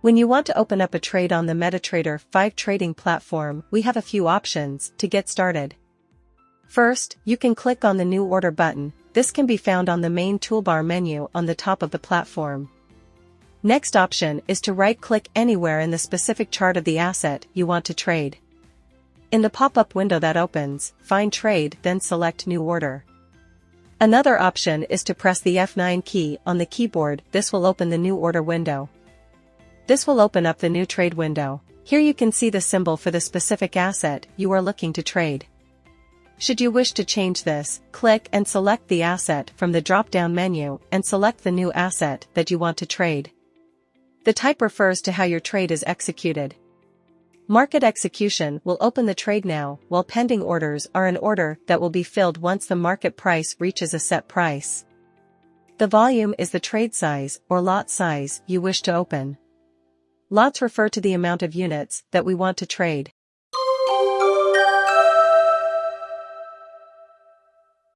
When you want to open up a trade on the MetaTrader 5 trading platform, we have a few options to get started. First, you can click on the New Order button. This can be found on the main toolbar menu on the top of the platform. Next option is to right-click anywhere in the specific chart of the asset you want to trade. In the pop-up window that opens, find Trade, then select New Order. Another option is to press the F9 key on the keyboard. This will open the New Order window. This will open up the New Trade window. Here you can see the symbol for the specific asset you are looking to trade. Should you wish to change this, click and select the asset from the drop-down menu and select the new asset that you want to trade. The type refers to how your trade is executed. Market execution will open the trade now, while pending orders are an order that will be filled once the market price reaches a set price. The volume is the trade size or lot size you wish to open. Lots refer to the amount of units that we want to trade.